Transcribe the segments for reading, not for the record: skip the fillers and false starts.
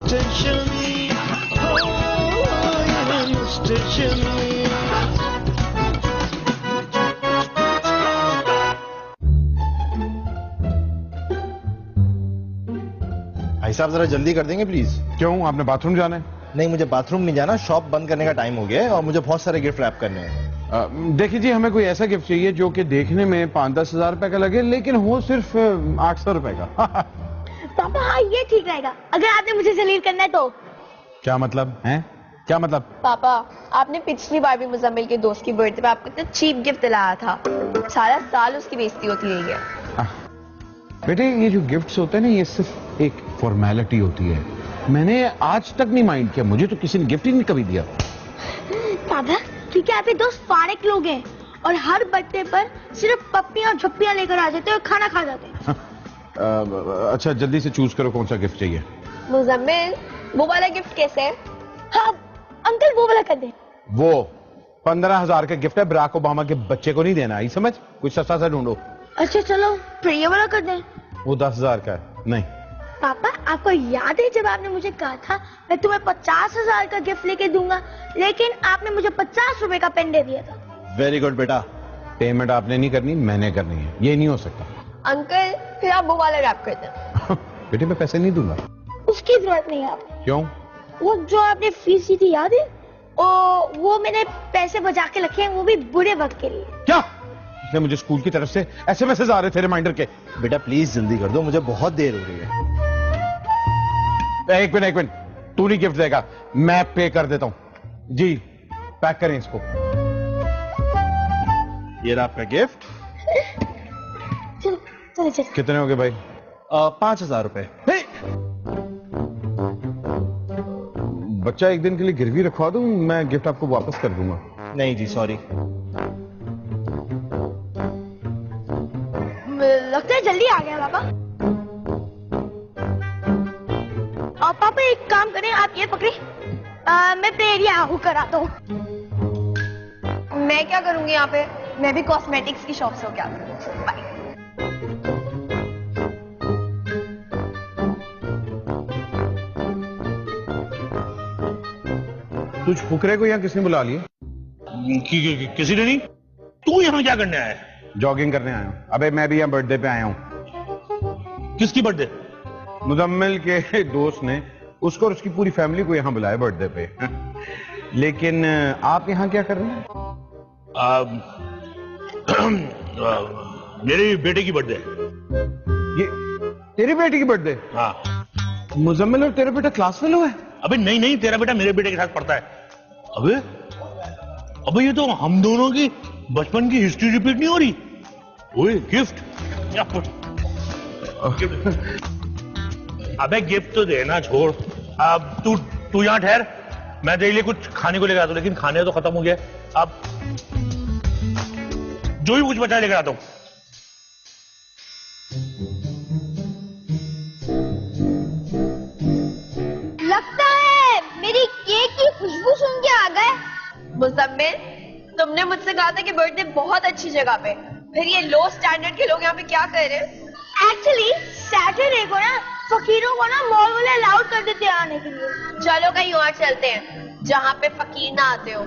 भाई साहब जरा जल्दी कर देंगे प्लीज। क्यों, आपने बाथरूम जाना है? नहीं, मुझे बाथरूम नहीं जाना, शॉप बंद करने का टाइम हो गया है और मुझे बहुत सारे गिफ्ट रैप करने हैं। देखिए जी, हमें कोई ऐसा गिफ्ट चाहिए जो कि देखने में 5-10 हजार रुपए का लगे लेकिन हो सिर्फ 800 रुपए का। पापा हाँ, ये ठीक रहेगा अगर आपने मुझे जलील करना है तो। क्या मतलब है? क्या मतलब? पापा, आपने पिछली बार भी मुजम्मिल के दोस्त की बर्थडे पे आपको इतना चीप गिफ्ट दिलाया था। सारा साल उसकी बेइज्जती होती रही है। बेटे, ये जो गिफ्ट्स होते हैं ना, ये सिर्फ एक फॉर्मेलिटी होती है। मैंने आज तक नहीं माइंड किया, मुझे तो किसी ने गिफ्ट ही नहीं कभी दिया। पापा क्योंकि आपके दोस्त फारिक लोग हैं और हर बर्थडे पर सिर्फ पप्पियां और झप्पियां लेकर आ जाते हैं और खाना खा जाते हैं। अच्छा, जल्दी से चूज करो कौन सा गिफ्ट चाहिए। मुजम्मिल, वो वाला गिफ्ट कैसे है? हाँ अंकल, वो वाला कर दे। वो 15,000 का गिफ्ट है, बराक ओबामा के बच्चे को नहीं देना, आई समझ? कुछ सस्ता सा ढूंढो। अच्छा चलो फिर ये वाला कर दें। वो 10,000 का है। नहीं पापा, आपको याद है जब आपने मुझे कहा था मैं तुम्हें 50,000 का गिफ्ट लेके दूंगा, लेकिन आपने मुझे 50 रुपए का पेन दे दिया था। वेरी गुड बेटा। पेमेंट आपने नहीं करनी, मैंने करनी है, ये नहीं हो सकता। अंकल, फिर आप वो वाला रैप कर दें। बेटे, मैं पैसे नहीं दूंगा। उसकी जरूरत नहीं है आपको। क्यों? वो जो आपने फीस दी थी याद है? वो मैंने पैसे बचा के रखे हैं, वो भी बुरे वक्त के लिए। क्या? इसलिए मुझे स्कूल की तरफ से ऐसे मैसेज आ रहे थे रिमाइंडर के। बेटा प्लीज जल्दी कर दो, मुझे बहुत देर हो रही है। एक मिनट, तू नहीं गिफ्ट देगा, मैं पे कर देता हूं। जी, पैक करें इसको। ये रहा आपका गिफ्ट। चलो चलो चलो। कितने हो गए भाई? 5,000 रुपए। बच्चा एक दिन के लिए गिरवी रखवा दूं, मैं गिफ्ट आपको वापस कर दूंगा। नहीं जी, सॉरी। लगता है जल्दी आ गया पापा। और पापा एक काम करें, आप ये पकड़े, मैं प्रेरिया होकर आता हूँ। मैं क्या करूंगी यहाँ पे? मैं भी कॉस्मेटिक्स की शॉप से होके आती हूँ। बाय। तुझ फुकरे को यहाँ किसने बुला लिया? किसी ने नहीं। तू यहाँ क्या करने आया है? जॉगिंग करने आया हूँ। अबे मैं भी यहाँ बर्थडे पे आया हूँ। किसकी बर्थडे? मुजम्मिल के दोस्त ने उसको और उसकी पूरी फैमिली को यहाँ बुलाया बर्थडे पे। लेकिन आप यहाँ क्या कर रहे हैं? मेरी बेटे की बर्थडे। ये तेरी बेटी की बर्थडे? हाँ। मुजम्मिल और तेरा बेटा क्लास फेलो है? अबे नहीं नहीं, तेरा बेटा मेरे बेटे के साथ पढ़ता है। अबे अबे ये तो हम दोनों की बचपन की हिस्ट्री रिपीट नहीं हो रही। ओए गिफ्ट। अबे गिफ्ट तो देना छोड़, अब तू यहाँ ठहर, मैं तेरे लिए कुछ खाने को लेकर आता हूँ। लेकिन खाने तो खत्म हो गया, अब जो भी कुछ बचा लेकर आता हूँ। लगता है मेरी केक की खुशबू सुन के आ गए। मुजम्मिल, तुमने मुझसे कहा था कि बर्थडे बहुत अच्छी जगह पे, फिर ये लो स्टैंडर्ड के लोग यहाँ पे क्या कर रहे हैं? एक्चुअली सैटरडे को ना फकीरों को ना मॉल वाले अलाउड कर देते हैं आने के लिए। चलो कहीं और चलते हैं जहाँ पे फकीर ना आते हो।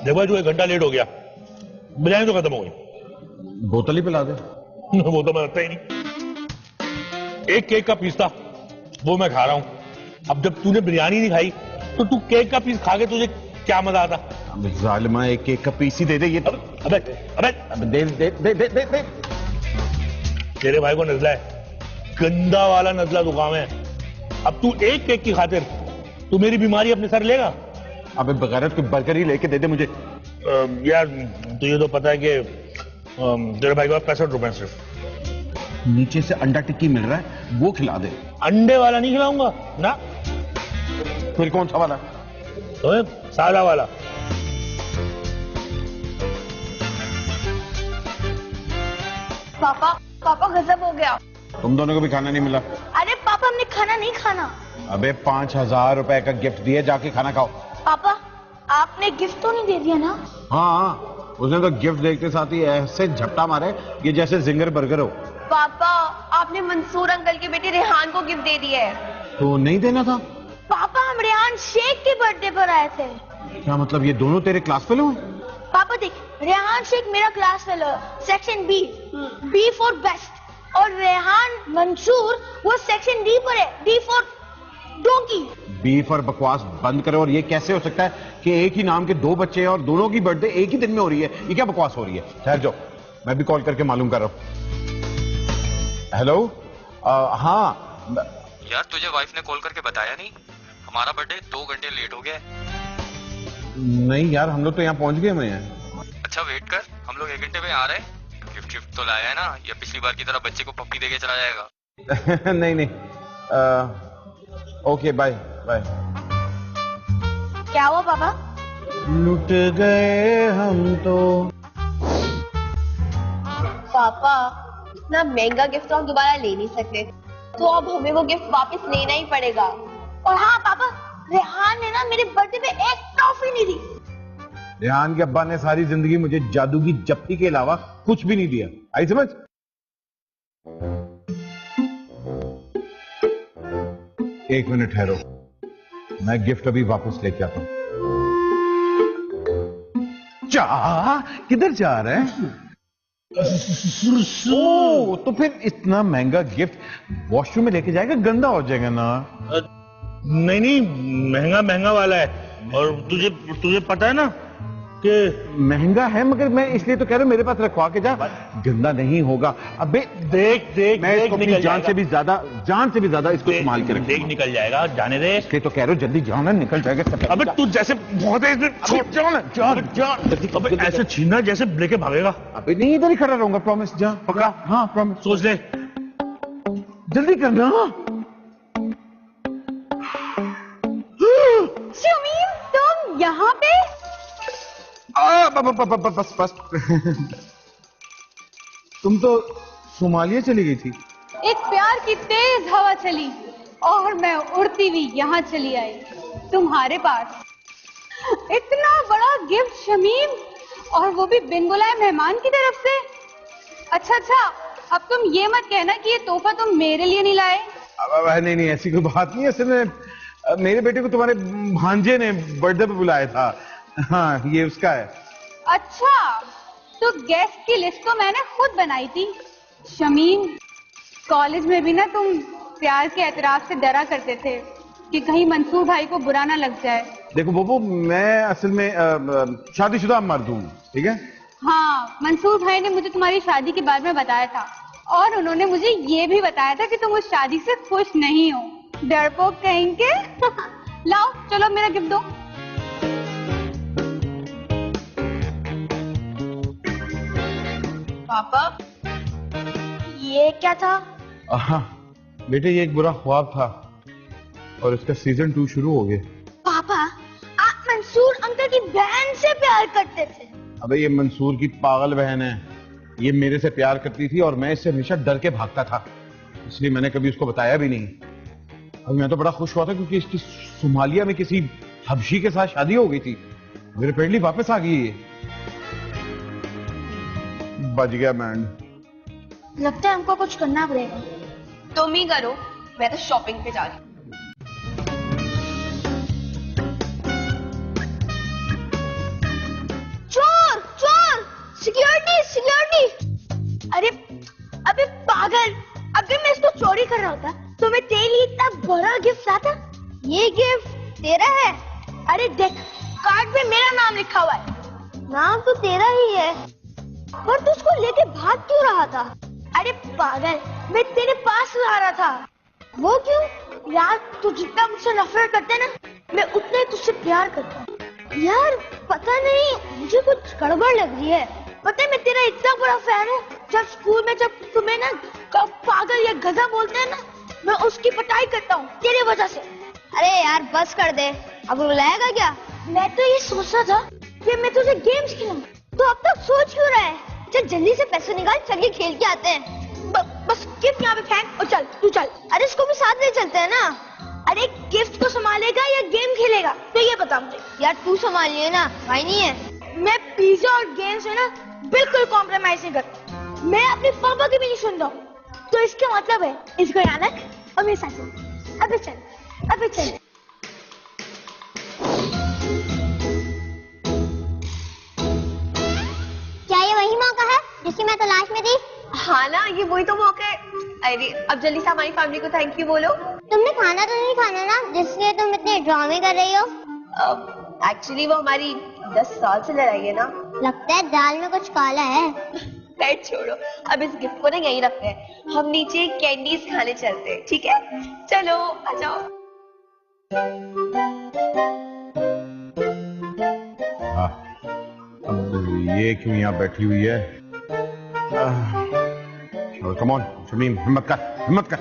देखो जो 1 घंटा लेट हो गया, बिरयानी तो खत्म हो गई। बोतल ही पिला दे। वो तो मैं रखता ही नहीं। एक केक का पीस था, वो मैं खा रहा हूं। अब जब तूने बिरयानी नहीं खाई तो तू केक का पीस खा के तुझे क्या मजा आता? अब जालिमा, एक केक का पीस ही दे दे। ये तो अबे अबे अब दे दे दे दे दे, दे। तेरे भाई को नजला है, गंदा वाला नजला जुकाम है। अब तू एक केक की खातिर तू मेरी बीमारी अपने सर लेगा? अबे बगैरत कोई बर्गर ही लेके दे दे मुझे। यार तुझे तो पता है कि तेरे भाई को 65 रुपए सिर्फ। नीचे से अंडा टिक्की मिल रहा है, वो खिला दे। अंडे वाला नहीं खिलाऊंगा ना। फिर कौन सा वाला? तो सादा वाला। पापा, पापा गजब हो गया। तुम दोनों को भी खाना नहीं मिला? अरे पापा हमने खाना नहीं खाना। अबे 5,000 रुपए का गिफ्ट दिए, जाके खाना खाओ। पापा आपने गिफ्ट तो नहीं दे दिया ना? हाँ, उसने तो गिफ्ट देखते साथ ही ऐसे झपटा मारे ये जैसे जिंगर बर्गर हो। पापा आपने मंसूर अंकल के बेटे रेहान को गिफ्ट दे दिया है। तो नहीं देना था? पापा हम रेहान शेख के बर्थडे पर आए थे। क्या मतलब ये दोनों तेरे क्लास फेलो हैं? पापा देख, रेहान शेख मेरा क्लास फेलो है, सेक्शन बी फॉर बेस्ट, और रेहान मंसूर वो सेक्शन डी पर है, डी फॉर डोंकी। बीफ और बकवास बंद करो। और ये कैसे हो सकता है कि एक ही नाम के दो बच्चे हैं और दोनों की बर्थडे एक ही दिन में हो रही है? ये क्या बकवास हो रही है? ठहर जाओ, मैं भी कॉल करके मालूम कर रहा हूं। हेलो, हाँ यार तुझे वाइफ ने कॉल करके बताया नहीं? हमारा बर्थडे 2 घंटे लेट हो गया है। नहीं यार, हम लोग तो यहाँ पहुंच गए हुए हैं। अच्छा वेट कर, हम लोग 1 घंटे में आ रहे हैं। गिफ्ट तो लाया है ना, या पिछली बार की तरह बच्चे को पप्पी देके चला जाएगा? नहीं नहीं, ओके बाय बाय। क्या हुआ पापा? लुट गए हम तो। पापा इतना महंगा गिफ्ट तो हम दोबारा ले नहीं सकते, तो अब हमें वो गिफ्ट वापस लेना ही पड़ेगा। और हाँ पापा, रेहान ने ना मेरे बर्थडे पे एक टॉफी नहीं दी। रेहान के अब्बा ने सारी जिंदगी मुझे जादू की जप्पी के अलावा कुछ भी नहीं दिया। आई समझ? एक मिनट ठहरो, मैं गिफ्ट अभी वापस लेके आता हूं। किधर जा रहे हैं? ओ, तो फिर इतना महंगा गिफ्ट वॉशरूम में लेके जाएगा, गंदा हो जाएगा ना। नहीं नहीं, महंगा महंगा वाला है। और तुझे पता है ना कि महंगा है, मगर मैं इसलिए तो कह रहा हूं मेरे पास रखवा के जा, गंदा नहीं होगा। अबे देख मैं इसको अपनी जान से भी ज्यादा इसको संभाल के रख। देख निकल जाएगा, जाने दे। इसलिए तो कह रहा हूं जल्दी जाओ ना, निकल जाएगा। अबे तू जैसे बहुत है इसमें, जाओ ना, जा। अबे ऐसे छीनना जैसे लेके भागेगा। अबे नहीं, इधर ही खड़ा रहूंगा, प्रॉमिस। जा पक्का? हाँ प्रॉमिस। सोच ले। जल्दी करना। शमीम तुम यहाँ पे? बस तुम तो सोमालिया चली गई थी। एक प्यार की तेज हवा चली और मैं उड़ती हुई यहाँ चली आई तुम्हारे पास। इतना बड़ा गिफ्ट शमीम, और वो भी बिन बुलाए मेहमान की तरफ से। अच्छा, अब तुम ये मत कहना कि ये तोहफा तुम मेरे लिए नहीं लाए। नहीं, ऐसी कोई बात नहीं है। असल में मेरे बेटे को तुम्हारे भांजे ने बर्थडे पे बुलाया था। हाँ, ये उसका है। अच्छा, तो गेस्ट की लिस्ट तो मैंने खुद बनाई थी। शमीम, कॉलेज में भी ना तुम प्यार के एतराज से डरा करते थे कि कहीं मंसूर भाई को बुरा ना लग जाए। देखो बब्बू, मैं असल में शादीशुदा मर्द हूँ, ठीक है? हाँ, मंसूर भाई ने मुझे तुम्हारी शादी के बारे में बताया था, और उन्होंने मुझे ये भी बताया था कि तुम उस शादी से खुश नहीं हो। डरपोक कहेंगे। लाओ, चलो मेरा गिफ्ट दो। पापा ये क्या था? हाँ बेटे, ये एक बुरा ख्वाब था और इसका सीजन 2 शुरू हो गया। पापा आप मंसूर अंकल की बहन से प्यार करते थे? अबे ये मंसूर की पागल बहन है, ये मेरे से प्यार करती थी और मैं इससे हमेशा डर के भागता था, इसलिए मैंने कभी उसको बताया भी नहीं। और मैं तो बड़ा खुश हुआ था क्योंकि इसकी सोमालिया में किसी हबशी के साथ शादी हो गई थी। मेरे पेडली वापस आ गई है। बच गया मैन। लगता है हमको कुछ करना पड़ेगा। तुम ही करो, मैं तो शॉपिंग पे जा रही हूँ। चोर, सिक्योरिटी। अबे पागल, अगर मैं इसको चोरी कर रहा होता तो मैं तेरे लिए इतना बड़ा गिफ्ट लाता। ये गिफ्ट तेरा है? अरे देख, कार्ड पे मेरा नाम लिखा हुआ है। नाम तो तेरा ही है, पर तू उसको लेके भाग क्यों रहा था? अरे पागल, मैं तेरे पास ला रहा था। वो क्यों? यार तू जितना मुझसे नफरत करते ना, मैं उतना ही तुझसे प्यार करता हूँ। यार पता नहीं, मुझे कुछ गड़बड़ लग रही है। पता है मैं तेरा इतना बड़ा फैन हूँ। जब स्कूल में जब तुम्हें ना पागल या गधा बोलते हैं ना, मैं उसकी पिटाई करता हूँ तेरी वजह से। अरे यार बस कर दे, अब रुलाएगा क्या? मैं तो ये सोच रहा था कि मैं तुझे गेम्स खिलाऊं, तो अब तक सोच क्यों रहा है? चल जल्दी से पैसे निकाल, चलिए खेल के आते हैं। बस गिफ्ट यहाँ पे फेंक और चल, तू चल। अरे इसको भी साथ ले चलते हैं ना। अरे गिफ्ट को संभालेगा या गेम खेलेगा, तो ये बता मुझे। यार तू संभालिए ना, भाई नहीं है। मैं पिज्जा और गेम से ना बिल्कुल कॉम्प्रोमाइज नहीं करता। मैं अपने पापा की भी नहीं सुन रहा हूँ। तो इसका मतलब है इसको यहाँ रख और मेरे साथ चल। अबे चल, अबे चल। क्या ये वही मौका है जिसकी मैं तलाश में थी? हाँ ना, ये वही तो मौका है। अरे अब जल्दी से हमारी फैमिली को थैंक यू बोलो। तुमने खाना तो नहीं खाना ना, जिसलिए तुम इतने ड्रामे कर रही हो? एक्चुअली वो हमारी 10 साल से लड़ाई है ना। लगता है दाल में कुछ काला है। पेट छोड़ो, अब इस गिफ्ट को ना यहीं रखते हैं। हम नीचे कैंडीज खाने चलते हैं, ठीक है? चलो आ जाओ। अब ये क्यों यहाँ बैठी हुई है? कम ऑन शमीम, हिम्मत कर, हिम्मत कर।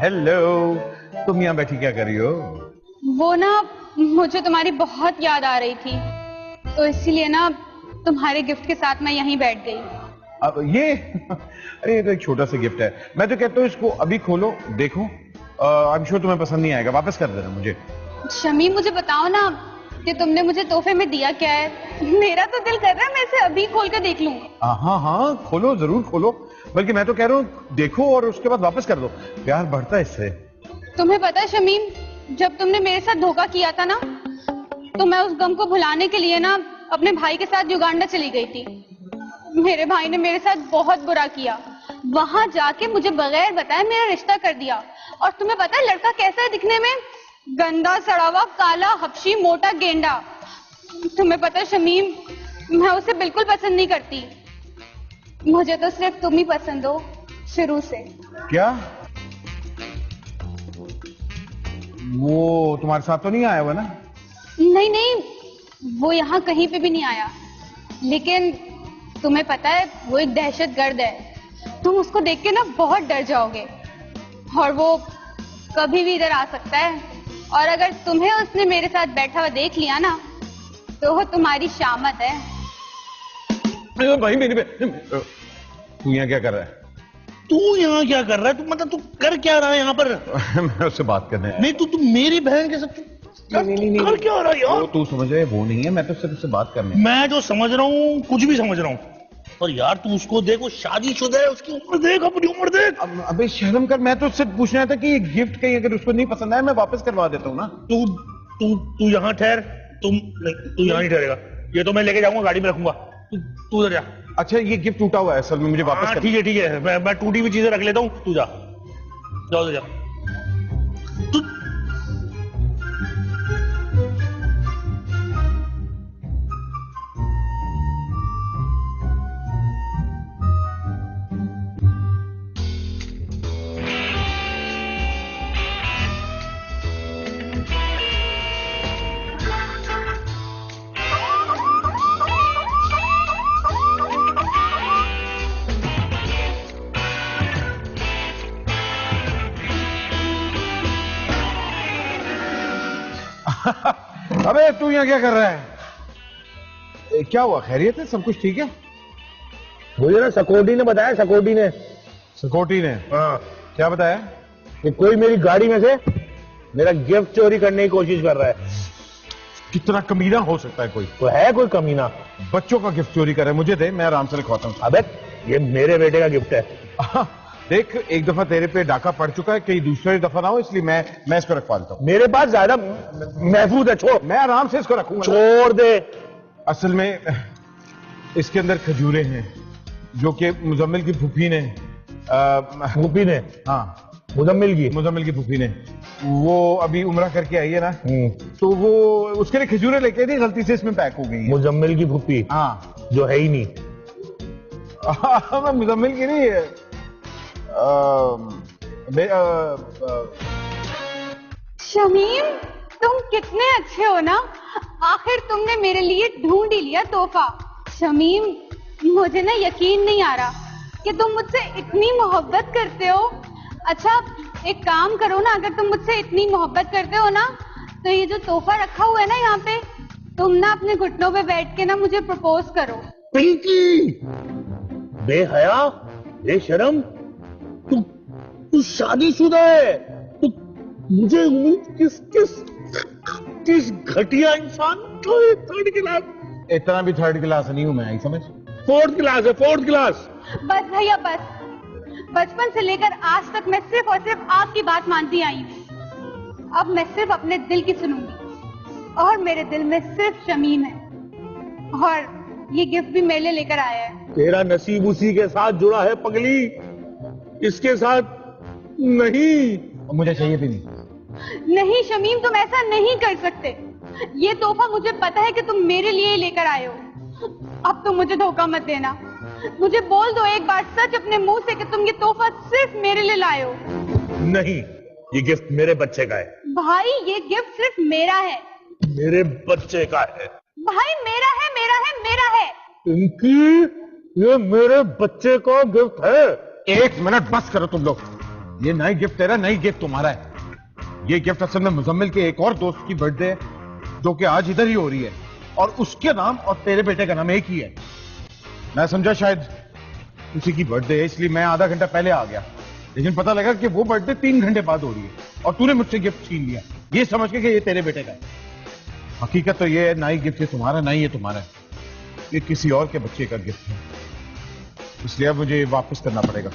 हेलो, तुम यहाँ बैठी क्या कर रही हो? वो ना मुझे तुम्हारी बहुत याद आ रही थी, तो इसीलिए ना तुम्हारे गिफ्ट के साथ मैं यहीं बैठ गई। अब ये अरे ये तो एक छोटा सा गिफ्ट है। मैं तो कहता हूँ इसको अभी खोलो, देखो। आई एम श्योर तुम्हें पसंद नहीं आएगा, वापस कर देना मुझे। शमीम मुझे बताओ ना कि तुमने मुझे तोहफे में दिया क्या है? मेरा तो दिल कर रहा है मैं इसे अभी खोल कर देख लूं। हाँ हाँ, खोलो, जरूर खोलो। बल्कि मैं तो कह रहा हूँ देखो और उसके बाद वापस कर दो, प्यार बढ़ता है इससे। तुम्हें पता है शमीम, जब तुमने मेरे साथ धोखा किया था ना, तो मैं उस गम को भुलाने के लिए ना अपने भाई के साथ युगांडा चली गई थी। मेरे भाई ने मेरे साथ बहुत बुरा किया। वहां जाके मुझे बगैर बताए मेरा रिश्ता कर दिया। और तुम्हें पता है लड़का कैसा है दिखने में? गंदा, सड़ा हुआ, काला, हबशी, मोटा, गेंडा। तुम्हें पता है शमीम, मैं उसे बिल्कुल पसंद नहीं करती। मुझे तो सिर्फ तुम ही पसंद हो शुरू से। क्या वो तुम्हारे साथ तो नहीं आया हुआ ना? नहीं नहीं, वो यहाँ कहीं पे भी नहीं आया। लेकिन तुम्हें पता है वो एक दहशतगर्द है। तुम उसको देख के ना बहुत डर जाओगे। और वो कभी भी इधर आ सकता है। और अगर तुम्हें उसने मेरे साथ बैठा हुआ देख लिया ना, तो वो तुम्हारी शामत है। भाई मेरी तू यहाँ क्या कर रहा है? तू यहाँ क्या कर रहा है? तू मतलब तू कर क्या रहा है यहाँ पर? मैं उससे बात करने आया। नहीं, तू मेरी बहन के साथ नहीं, कर क्या रहा है यार? वो तू समझ रहे वो नहीं है, मैं तो सिर्फ उससे बात करने। मैं जो समझ रहा हूँ कुछ भी समझ रहा हूँ, और यार तू उसको देख, वो शादीशुदा है, उसकी उम्र देख, अपनी उम्र देख। अबे शर्म कर, मैं तो उससे पूछना था कि ये गिफ्ट कहीं अगर उसको नहीं पसंद आया मैं वापस करवा देता हूँ ना। तू यहाँ ठहर। तू यहाँ नहीं ठहरेगा, ये तो मैं लेके जाऊंगा, गाड़ी में रखूंगा। तू उधर जा। अच्छा ये गिफ्ट टूटा हुआ है असल में, मुझे वापस ठीक है ठीक है, मैं टूटी हुई चीजें रख लेता हूँ। तू जा, जाओ जा। अबे तू यहाँ क्या कर रहा है? क्या हुआ, खैरियत है? सब कुछ ठीक है? मुझे ना सिक्योरिटी ने बताया, सिक्योरिटी ने? हाँ, क्या बताया? कि कोई मेरी गाड़ी में से मेरा गिफ्ट चोरी करने की कोशिश कर रहा है। कितना कमीना हो सकता है कोई? तो है कोई कमीना? बच्चों का गिफ्ट चोरी करे, मुझे दे, मैं आराम से रखवाता हूँ। अबे ये मेरे बेटे का गिफ्ट है। देख, एक दफा तेरे पे डाका पड़ चुका है, कहीं दूसरी दफा ना हो, इसलिए मैं इसको रखवा लेता हूँ। मेरे पास ज्यादा महफूज है, छोड़। मैं आराम से इसको रखूंगा। छोड़ दे। असल में इसके अंदर खजूरें हैं जो कि मुजम्मिल की फूफी ने हाँ, मुजम्मिल की फूफी ने, वो अभी उम्रा करके आई है ना, तो वो उसके लिए खजूरें लेके थी, गलती से इसमें पैक हो गई है। मुजम्मिल की फूफी? हाँ, जो है ही नहीं। मैं मुजम्मिल की नहीं शमीम, तुम कितने अच्छे हो ना, आखिर तुमने मेरे लिए ढूंढ ही लिया तोहफा। शमीम, मुझे ना यकीन नहीं आ रहा कि तुम मुझसे इतनी मोहब्बत करते हो। अच्छा एक काम करो ना, अगर तुम मुझसे इतनी मोहब्बत करते हो ना, तो ये जो तोहफा रखा हुआ है ना यहाँ पे, तुम ना अपने घुटनों पे बैठ के ना मुझे प्रपोज करो। पिंकी, बेहया, बेशरम, तू शादीशुदा है। तू मुझे उम्मीद किस घटिया इंसान को थर्ड क्लास। इतना भी थर्ड क्लास नहीं हूं मैं, आई समझ। फोर्थ क्लास है, फोर्थ क्लास। बस भैया बस, बचपन से लेकर आज तक मैं सिर्फ और सिर्फ आपकी बात मानती आई हूँ। अब मैं सिर्फ अपने दिल की सुनूंगी और मेरे दिल में सिर्फ शमीम है और ये गिफ्ट भी मेरे लिए लेकर आया है। तेरा नसीब उसी के साथ जुड़ा है पगली, इसके साथ नहीं। मुझे चाहिए भी नहीं। नहीं शमीम, तुम ऐसा नहीं कर सकते। ये तोहफा मुझे पता है कि तुम मेरे लिए लेकर आए हो। अब तुम मुझे धोखा मत देना। मुझे बोल दो एक बार सच अपने मुंह से कि तुम ये तोहफा सिर्फ मेरे लिए लाए हो। नहीं, ये गिफ्ट मेरे बच्चे का है। भाई ये गिफ्ट सिर्फ मेरा है। मेरे बच्चे का है। भाई मेरा है, मेरा है, मेरा है। पिंकी, ये मेरे बच्चे का गिफ्ट है। एक मिनट बस करो तुम लोग। ये नई गिफ्ट तेरा, नई गिफ्ट तुम्हारा है। ये गिफ्ट असल में मुजम्मिल के एक और दोस्त की बर्थडे है जो कि आज इधर ही हो रही है और उसके नाम और तेरे बेटे का नाम एक ही है। मैं समझा शायद उसी की बर्थडे है, इसलिए मैं आधा घंटा पहले आ गया, लेकिन पता लगा कि वो बर्थडे 3 घंटे बाद हो रही है और तूने मुझसे गिफ्ट छीन लिया ये समझ के कि ये तेरे बेटे का है। हकीकत तो ये है ना ही गिफ्ट ये तुम्हारा, ना ही ये तुम्हारा है, ये किसी और के बच्चे का गिफ्ट है, इसलिए अब मुझे वापस करना पड़ेगा।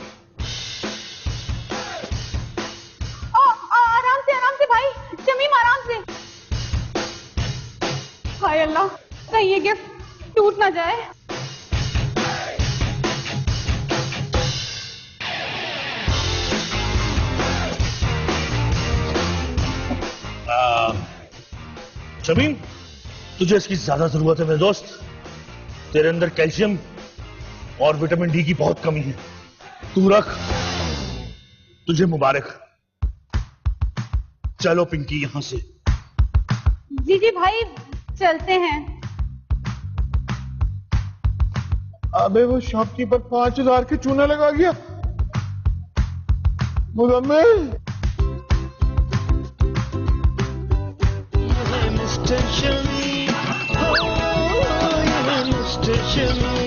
आराम से भाई, शमीम आराम से। हाय अल्लाह, कहीं ये गिफ्ट टूट ना जाए। शमीम, तुझे इसकी ज्यादा जरूरत है मेरे दोस्त। तेरे अंदर कैल्शियम और विटामिन डी की बहुत कमी है। तू रख, तुझे मुबारक। चलो पिंकी यहां से। जी जी भाई, चलते हैं। अबे वो शॉपकीपर 5000 के चूना लगा गया। Muzammil, Mr. Shami, oh, you're Mr. Shami.